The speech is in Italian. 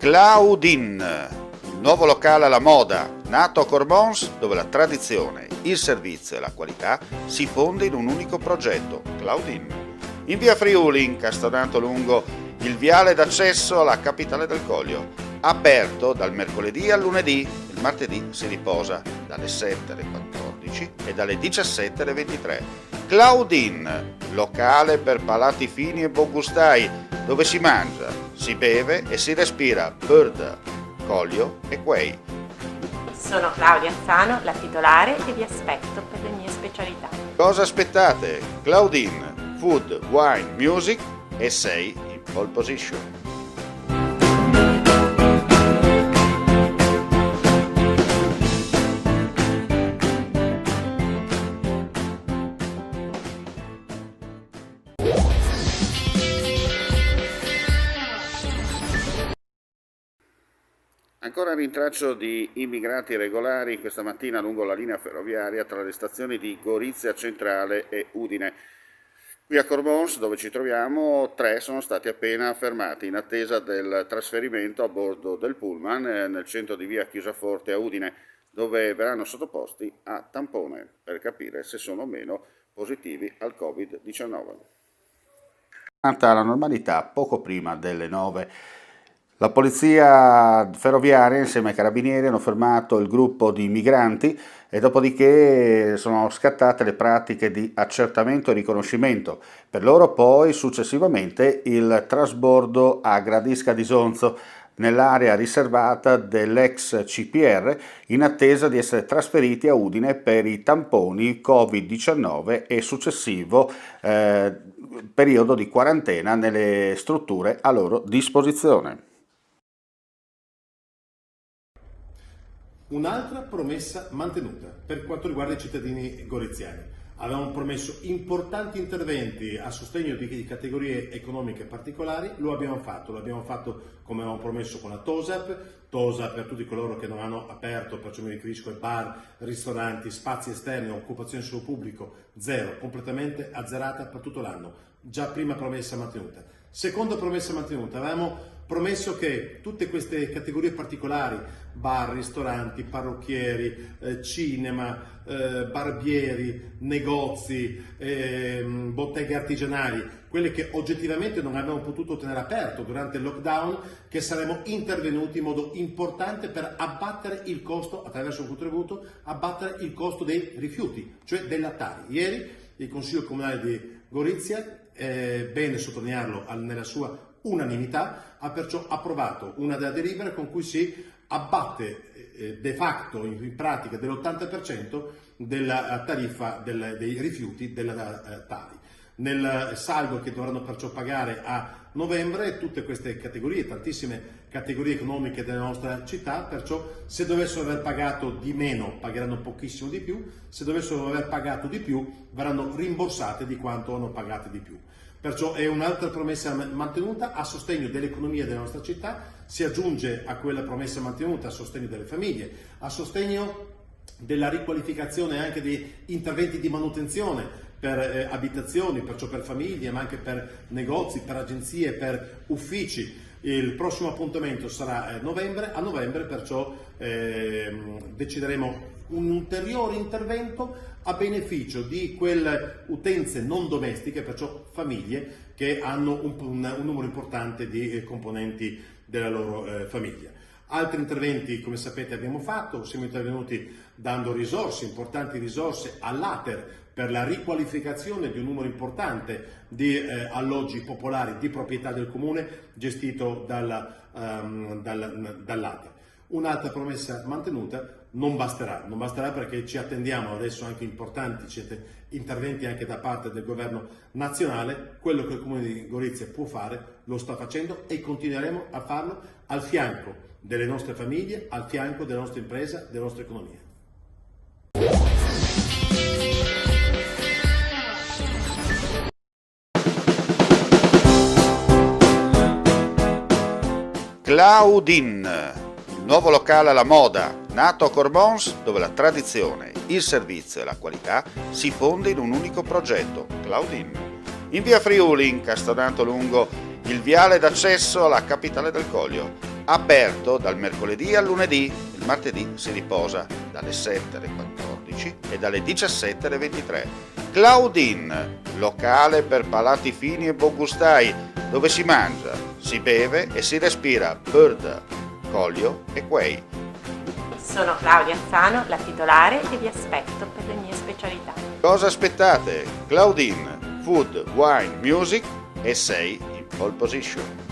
Claudin, il nuovo locale alla moda, nato a Cormons, dove la tradizione, il servizio e la qualità si fonde in un unico progetto, Claudin. In via Friuli, incastonato lungo il viale d'accesso alla capitale del Coglio, aperto dal mercoledì al lunedì, il martedì si riposa dalle 7 alle 14 e dalle 17 alle 23. Claudin, locale per palati fini e buongustai, dove si mangia, si beve e si respira Bird, Coglio e Quay. Sono Claudia Azzano, la titolare, e vi aspetto per le mie specialità. Cosa aspettate? Claudin, food, wine, music e sei in pole position. Ancora il rintraccio di immigrati regolari questa mattina lungo la linea ferroviaria tra le stazioni di Gorizia Centrale e Udine. Qui a Cormons, dove ci troviamo, 3 sono stati appena fermati in attesa del trasferimento a bordo del pullman nel centro di via Chiusaforte a Udine, dove verranno sottoposti a tampone per capire se sono o meno positivi al Covid-19. La normalità poco prima delle 9. La polizia ferroviaria insieme ai carabinieri hanno fermato il gruppo di migranti e dopodiché sono scattate le pratiche di accertamento e riconoscimento. Per loro poi successivamente il trasbordo a Gradisca di Sonzo nell'area riservata dell'ex CPR in attesa di essere trasferiti a Udine per i tamponi Covid-19 e successivo periodo di quarantena nelle strutture a loro disposizione. Un'altra promessa mantenuta per quanto riguarda i cittadini goriziani. Avevamo promesso importanti interventi a sostegno di categorie economiche particolari, lo abbiamo fatto come avevamo promesso con la TOSAP per tutti coloro che non hanno aperto, perciò mi riferisco ai bar, ristoranti, spazi esterni, occupazione sul pubblico, zero, completamente azzerata per tutto l'anno. Già prima promessa mantenuta. Seconda promessa mantenuta, avevamo promesso che tutte queste categorie particolari, bar, ristoranti, parrucchieri, cinema, barbieri, negozi, botteghe artigianali, quelle che oggettivamente non abbiamo potuto tenere aperto durante il lockdown, che saremmo intervenuti in modo importante per abbattere il costo, attraverso un contributo, abbattere il costo dei rifiuti, cioè dei lattari. Ieri il Consiglio Comunale di Gorizia, bene sottolinearlo nella sua unanimità, ha perciò approvato una della delibera con cui si abbatte de facto, in pratica, dell'80% della tariffa dei rifiuti della Tari. Nel saldo che dovranno perciò pagare a novembre tutte queste categorie, tantissime categorie economiche della nostra città, perciò se dovessero aver pagato di meno pagheranno pochissimo di più, se dovessero aver pagato di più verranno rimborsate di quanto hanno pagato di più. Perciò è un'altra promessa mantenuta a sostegno dell'economia della nostra città, si aggiunge a quella promessa mantenuta a sostegno delle famiglie, a sostegno della riqualificazione anche di interventi di manutenzione per abitazioni, perciò per famiglie, ma anche per negozi, per agenzie, per uffici. Il prossimo appuntamento sarà a novembre perciò decideremo un ulteriore intervento a beneficio di quelle utenze non domestiche, perciò famiglie che hanno un numero importante di componenti della loro famiglia. Altri interventi, come sapete, abbiamo fatto, siamo intervenuti dando risorse, importanti risorse all'ATER per la riqualificazione di un numero importante di alloggi popolari di proprietà del comune gestito dall'ATER. Un'altra promessa mantenuta non basterà perché ci attendiamo adesso anche importanti interventi anche da parte del governo nazionale. Quello che il Comune di Gorizia può fare lo sta facendo e continueremo a farlo al fianco delle nostre famiglie, al fianco della nostra impresa, della nostra economia. Claudin, il nuovo locale alla moda, nato a Cormons, dove la tradizione, il servizio e la qualità si fonde in un unico progetto, Claudin. In via Friuli, incastonato lungo il viale d'accesso alla capitale del Coglio, Aperto dal mercoledì al lunedì, il martedì si riposa dalle 7 alle 14 e dalle 17 alle 23. Claudine, locale per palati fini e buongustai, dove si mangia, si beve e si respira Bird, Collio e Quay. Sono Claudia Anzano, la titolare e vi aspetto per le mie specialità. Cosa aspettate? Claudine, Food, Wine, Music e sei in pole position.